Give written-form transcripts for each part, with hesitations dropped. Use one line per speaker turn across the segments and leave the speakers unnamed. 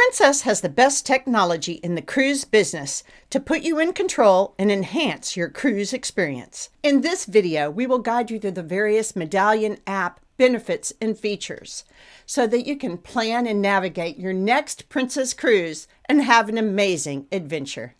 Princess has the best technology in the cruise business to put you in control and enhance your cruise experience. In this video, we will guide you through the various Medallion app benefits and features so that you can plan and navigate your next Princess cruise and have an amazing adventure.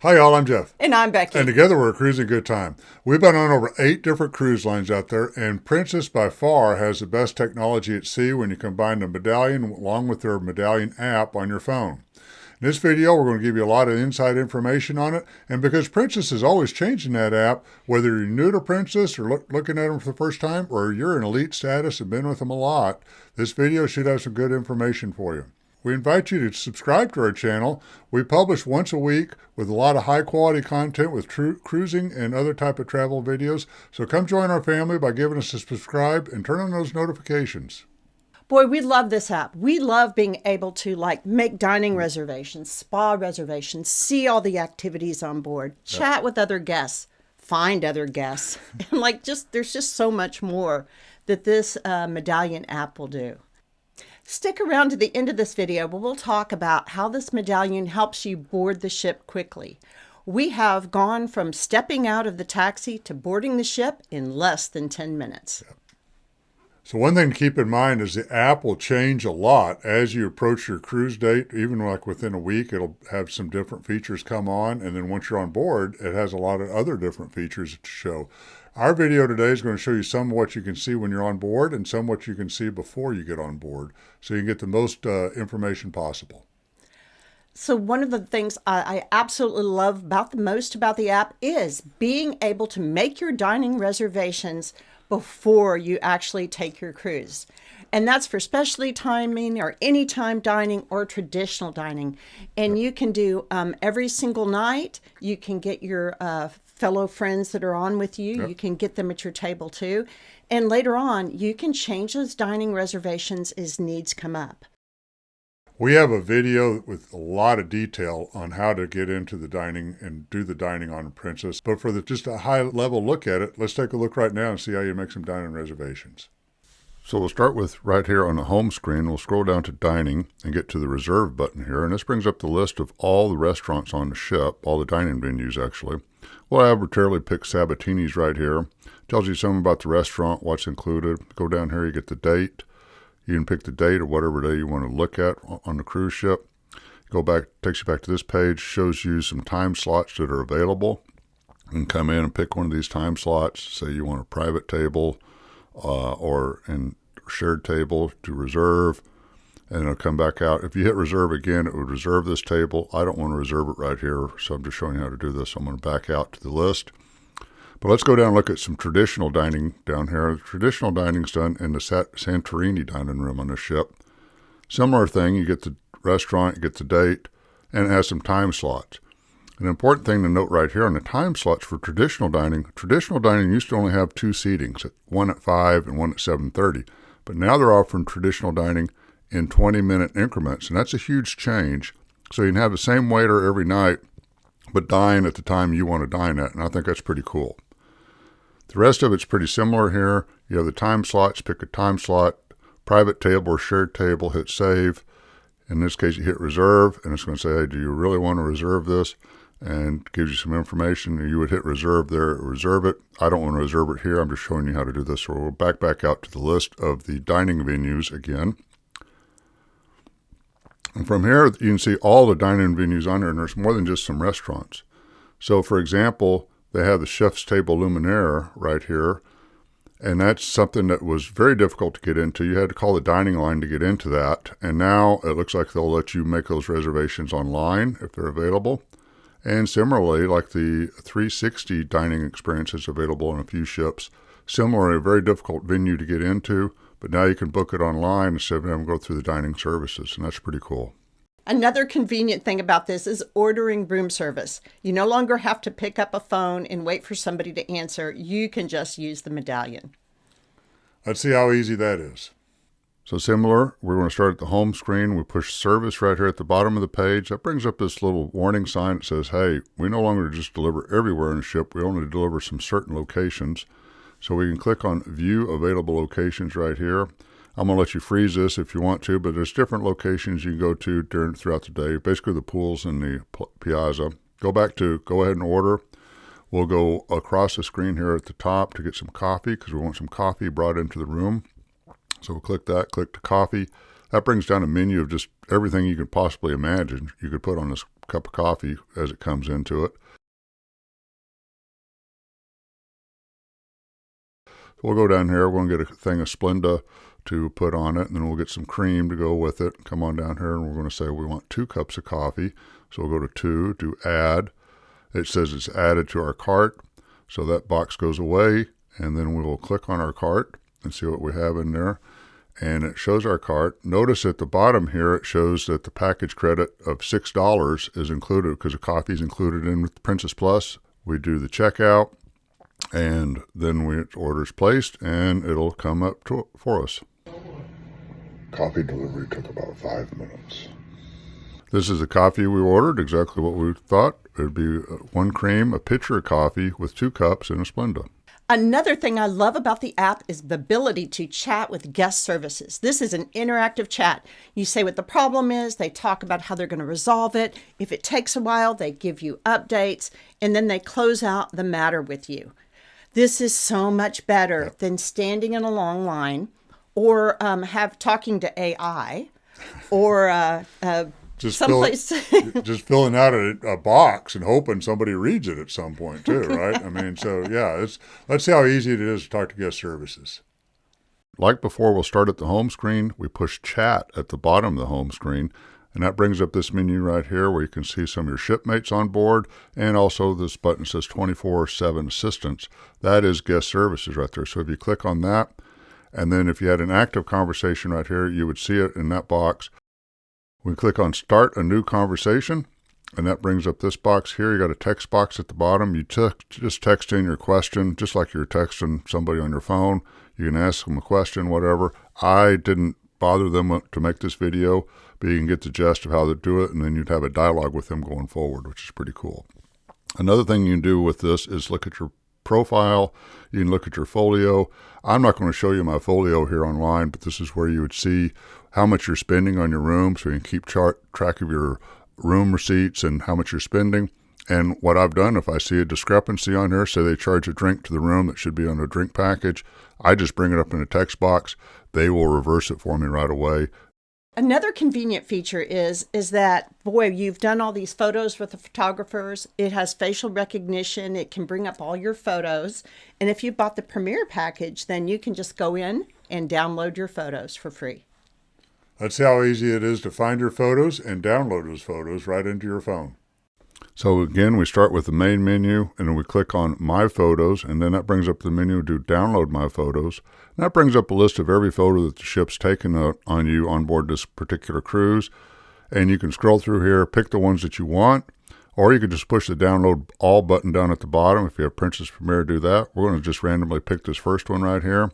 Hi y'all, I'm Jeff.
And I'm Becky.
And together we're a cruising good time. We've been on over 8 different cruise lines out there, and Princess by far has the best technology at sea when you combine the Medallion along with their Medallion app on your phone. In this video, we're going to give you a lot of inside information on it, and because Princess is always changing that app, whether you're new to Princess or looking at them for the first time, or you're in elite status and been with them a lot, this video should have some good information for you. We invite you to subscribe to our channel. We publish once a week with a lot of high quality content with cruising and other type of travel videos. So come join our family by giving us a subscribe and turn on those notifications.
Boy, we love this app. We love being able to make dining reservations, spa reservations, see all the activities on board, chat with other guests, find other guests. And there's just so much more that this Medallion app will do. Stick around to the end of this video where we'll talk about how this Medallion helps you board the ship quickly. We have gone from stepping out of the taxi to boarding the ship in less than 10 minutes.
So one thing to keep in mind is the app will change a lot as you approach your cruise date. Even within a week, it'll have some different features come on. And then once you're on board, it has a lot of other different features to show. Our video today is going to show you some of what you can see when you're on board and some what you can see before you get on board, so you can get the most information possible.
So one of the things I absolutely love about the app is being able to make your dining reservations before you actually take your cruise. And that's for specialty timing or anytime dining or traditional dining. And you can do every single night. You can get your fellow friends that are on with you. Yep. You can get them at your table too. And later on, you can change those dining reservations as needs come up.
We have a video with a lot of detail on how to get into the dining and do the dining on Princess. But for just a high level look at it, let's take a look right now and see how you make some dining reservations. So we'll start with right here on the home screen. We'll scroll down to dining and get to the reserve button here. And this brings up the list of all the restaurants on the ship, all the dining venues actually. We'll arbitrarily pick Sabatini's right here. Tells you something about the restaurant, what's included. Go down here, you get the date. You can pick the date or whatever day you want to look at on the cruise ship. Go back, takes you back to this page, shows you some time slots that are available. You can come in and pick one of these time slots. Say you want a private table or a shared table to reserve, and it'll come back out. If you hit reserve again, it would reserve this table. I don't want to reserve it right here, so I'm just showing you how to do this. I'm going to back out to the list. But let's go down and look at some traditional dining down here. Traditional dining is done in the Santorini dining room on the ship. Similar thing, you get the restaurant, you get the date, and it has some time slots. An important thing to note right here on the time slots for traditional dining used to only have 2 seatings, one at 5 and one at 7:30. But now they're offering traditional dining in 20-minute increments, and that's a huge change. So you can have the same waiter every night, but dine at the time you want to dine at, and I think that's pretty cool. The rest of it's pretty similar here. You have the time slots, pick a time slot, private table or shared table, hit save. In this case, you hit reserve, and it's going to say, hey, do you really want to reserve this? And gives you some information. You would hit reserve there, reserve it. I don't want to reserve it here. I'm just showing you how to do this. So we'll back out to the list of the dining venues again. And from here, you can see all the dining venues on there, and there's more than just some restaurants. So for example, they have the Chef's Table Luminaire right here, and that's something that was very difficult to get into. You had to call the dining line to get into that, and now it looks like they'll let you make those reservations online if they're available. And similarly, like the 360 dining experience is available on a few ships. Similarly, a very difficult venue to get into, but now you can book it online instead of having to go through the dining services, and that's pretty cool.
Another convenient thing about this is ordering room service. You no longer have to pick up a phone and wait for somebody to answer. You can just use the Medallion.
Let's see how easy that is. So similar, we're going to start at the home screen. We push service right here at the bottom of the page. That brings up this little warning sign that says, hey, we no longer just deliver everywhere in the ship. We only deliver some certain locations. So we can click on View Available Locations right here. I'm going to let you freeze this if you want to, but there's different locations you can go to throughout the day, basically the pools and the piazza. Go ahead and order. We'll go across the screen here at the top to get some coffee because we want some coffee brought into the room. So we'll click that, click to coffee. That brings down a menu of just everything you could possibly imagine you could put on this cup of coffee as it comes into it. We'll go down here, we're going to get a thing of Splenda to put on it, and then we'll get some cream to go with it. Come on down here, and we're going to say we want 2 cups of coffee. So we'll go to 2, do add. It says it's added to our cart, so that box goes away, and then we will click on our cart and see what we have in there. And it shows our cart. Notice at the bottom here, it shows that the package credit of $6 is included because the coffee is included in with Princess Plus. We do the checkout, and then order's placed, and it'll come up for us. Coffee delivery took about 5 minutes. This is the coffee we ordered, exactly what we thought. It would be 1 cream, a pitcher of coffee with 2 cups, and a Splenda.
Another thing I love about the app is the ability to chat with guest services. This is an interactive chat. You say what the problem is, they talk about how they're going to resolve it. If it takes a while, they give you updates, and then they close out the matter with you. This is so much better than standing in a long line or talking to AI or
just
someplace.
Just filling out a box and hoping somebody reads it at some point too, right? I mean, so yeah, let's see how easy it is to talk to guest services. Like before, we'll start at the home screen. We push chat at the bottom of the home screen, and that brings up this menu right here where you can see some of your shipmates on board, and also this button says 24/7 assistance. That is guest services right there. So if you click on that, and then if you had an active conversation right here, you would see it in that box. We click on Start a New Conversation, and that brings up this box here. You got a text box at the bottom. You just text in your question, just like you're texting somebody on your phone. You can ask them a question, whatever. I didn't bother them to make this video, but you can get the gist of how to do it, and then you'd have a dialogue with them going forward, which is pretty cool. Another thing you can do with this is look at your profile. You can look at your folio. I'm not going to show you my folio here online, but this is where you would see how much you're spending on your room, so you can keep track of your room receipts and how much you're spending. And what I've done, if I see a discrepancy on here, say they charge a drink to the room that should be on a drink package, I just bring it up in a text box. They will reverse it for me right away.
Another convenient feature is that, boy, you've done all these photos with the photographers. It has facial recognition. It can bring up all your photos. And if you bought the Premier package, then you can just go in and download your photos for free.
Let's see how easy it is to find your photos and download those photos right into your phone. So again, we start with the main menu, and then we click on My Photos, and then that brings up the menu to Download My Photos. And that brings up a list of every photo that the ship's taken on you on board this particular cruise. And you can scroll through here, pick the ones that you want, or you can just push the Download All button down at the bottom. If you have Princess Premier, do that. We're going to just randomly pick this first one right here,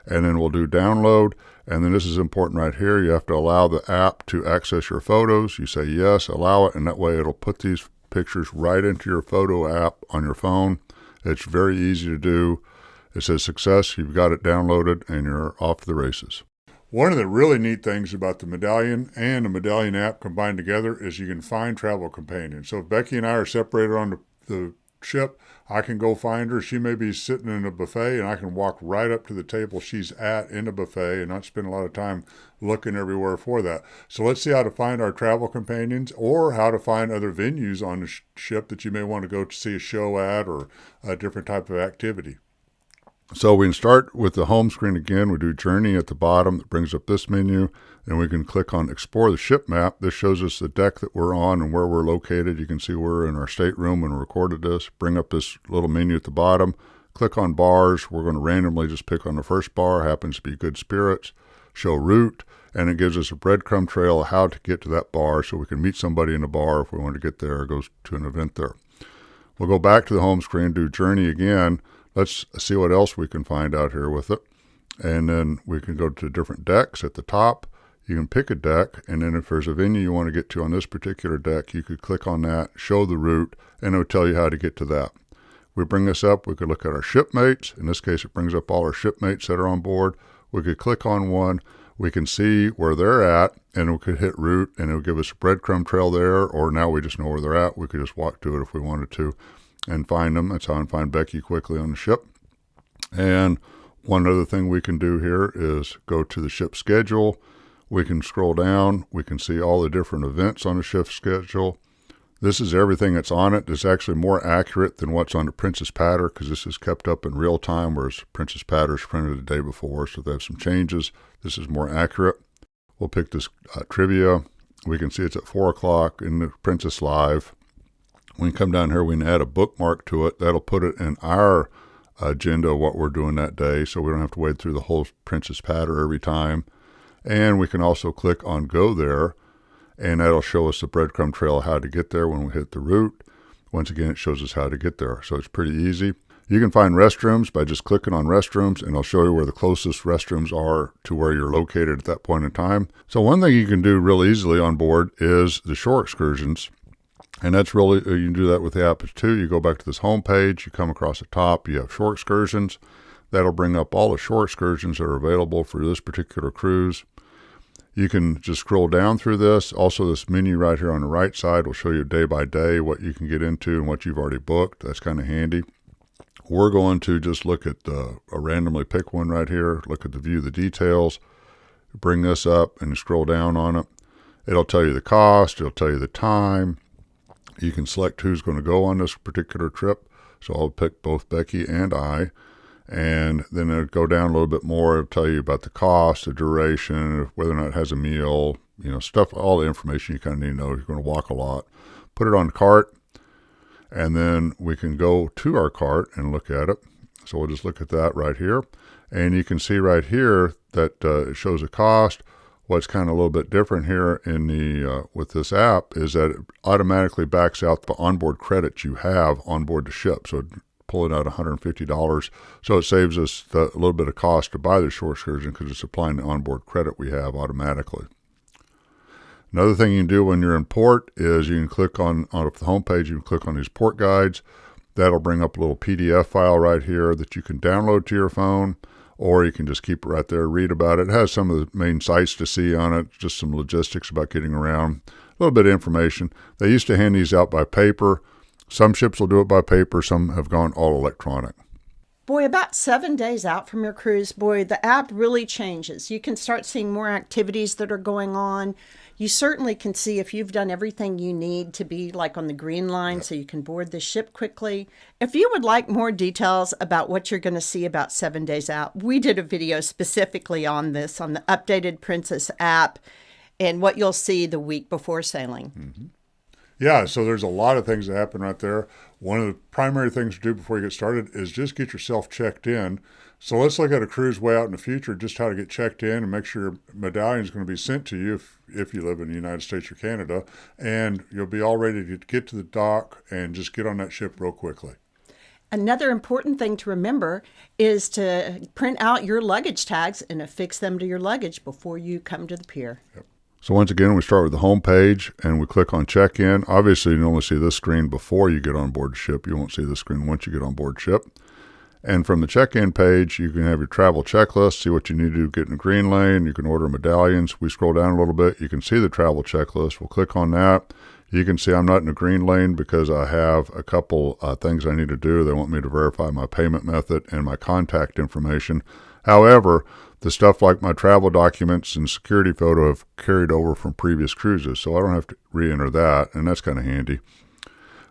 and then we'll do Download. And then this is important right here. You have to allow the app to access your photos. You say yes, allow it, and that way it'll put these pictures right into your photo app on your phone. It's very easy to do. It says success, you've got it downloaded, and you're off to the races. One of the really neat things about the Medallion and the Medallion app combined together is you can find travel companions. So if Becky and I are separated on the ship, I can go find her. She may be sitting in a buffet, and I can walk right up to the table she's at in a buffet and not spend a lot of time looking everywhere for that. So let's see how to find our travel companions, or how to find other venues on the ship that you may want to go to see a show at, or a different type of activity. So we can start with the home screen again. We do Journey at the bottom. That brings up this menu. And we can click on Explore the Ship Map. This shows us the deck that we're on and where we're located. You can see we're in our stateroom when we recorded this. Bring up this little menu at the bottom. Click on bars. We're going to randomly just pick on the first bar. Happens to be Good Spirits. Show route. And it gives us a breadcrumb trail of how to get to that bar, so we can meet somebody in the bar if we want to get there or go to an event there. We'll go back to the home screen, do Journey again. Let's see what else we can find out here with it. And then we can go to different decks at the top. You can pick a deck, and then if there's a venue you want to get to on this particular deck, you could click on that, show the route, and it will tell you how to get to that. We bring this up, we could look at our shipmates. In this case, it brings up all our shipmates that are on board. We could click on one. We can see where they're at, and we could hit route, and it would give us a breadcrumb trail there, or now we just know where they're at. We could just walk to it if we wanted to and find them. That's how I find Becky quickly on the ship. And one other thing we can do here is go to the ship schedule. We can scroll down. We can see all the different events on the ship schedule. This is everything that's on it. It's actually more accurate than what's on the Princess Patter because this is kept up in real time, whereas Princess Patter is printed the day before, so they have some changes. This is more accurate. We'll pick this trivia. We can see it's at 4 o'clock in the Princess Live. We can come down here. We can add a bookmark to it. That'll put it in our agenda of what we're doing that day, so we don't have to wade through the whole Princess Patter every time. And we can also click on Go There, and that'll show us the breadcrumb trail of how to get there when we hit the route. Once again, it shows us how to get there, so it's pretty easy. You can find restrooms by just clicking on restrooms, and I'll show you where the closest restrooms are to where you're located at that point in time. So one thing you can do real easily on board is the shore excursions, and that's really, you can do that with the app too. You go back to this home page, you come across the top, you have shore excursions. That'll bring up all the shore excursions that are available for this particular cruise. You can just scroll down through this. Also, this menu right here on the right side will show you day by day what you can get into and what you've already booked. That's kind of handy. We're going to just look at randomly pick one right here, look at the view the details, bring this up and scroll down on it. It'll tell you the cost, it'll tell you the time. You can select who's going to go on this particular trip. So I'll pick both Becky and I. And then it'll go down a little bit more. It'll tell you about the cost, the duration, whether or not it has a meal, stuff, all the information you kind of need to know. You're going to walk a lot. Put it on the cart, and then we can go to our cart and look at it. So we'll just look at that right here. And you can see right here that it shows a cost. What's kind of a little bit different here in the with this app is that it automatically backs out the onboard credits you have on board the ship. So pulling out $150. So it saves us a little bit of cost to buy the shore excursion because it's applying the onboard credit we have automatically. Another thing you can do when you're in port is you can click on the home page, you can click on these port guides. That'll bring up a little PDF file right here that you can download to your phone, or you can just keep it right there, read about it. It has some of the main sites to see on it, just some logistics about getting around, a little bit of information. They used to hand these out by paper. Some ships will do it by paper. Some have gone all electronic.
Boy, about 7 days out from your cruise, the app really changes. You can start seeing more activities that are going on. You certainly can see if you've done everything you need to be like on the green line, so you can board the ship quickly. If you would like more details about what you're going to see about 7 days out, we did a video specifically on this on the updated Princess app and what you'll see the week before sailing.
Mm-hmm. Yeah, so there's a lot of things that happen right there. One of the primary things to do before you get started is just get yourself checked in. So let's look at a cruise way out in the future, just how to get checked in and make sure your medallion is going to be sent to you if you live in the United States or Canada. And you'll be all ready to get to the dock and just get on that ship real quickly.
Another important thing to remember is to print out your luggage tags and affix them to your luggage before you come to the pier.
Yep. So once again, we start with the home page and we click on check-in. Obviously, you only see this screen before you get on board the ship. You won't see this screen once you get on board ship. And from the check-in page, you can have your travel checklist, see what you need to do to get in the green lane. You can order medallions. We scroll down a little bit. You can see the travel checklist. We'll click on that. You can see I'm not in the green lane because I have a couple things I need to do. They want me to verify my payment method and my contact information. However, the stuff like my travel documents and security photo have carried over from previous cruises, so I don't have to re-enter that, and that's kind of handy.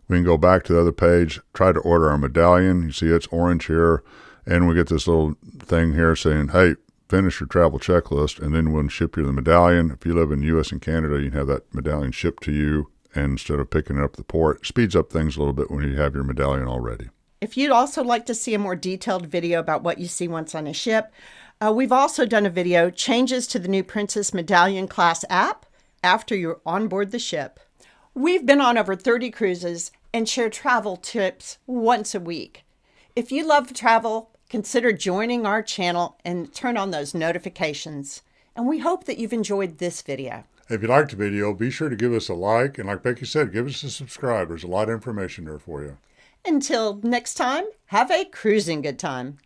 We can go back to the other page, try to order our medallion. You see it's orange here, and we get this little thing here saying, hey, finish your travel checklist, and then we'll ship you the medallion. If you live in the U.S. and Canada, you can have that medallion shipped to you, and instead of picking it up at the port, it speeds up things a little bit when you have your medallion already.
If you'd also like to see a more detailed video about what you see once on a ship, we've also done a video, Changes to the new Princess Medallion class app after you're on board the ship. We've been on over 30 cruises and share travel tips once a week. If you love travel, consider joining our channel and turn on those notifications. And we hope that you've enjoyed this video.
If you liked the video, be sure to give us a like. And like Becky said, give us a subscribe. There's a lot of information there for you.
Until next time, have a cruising good time.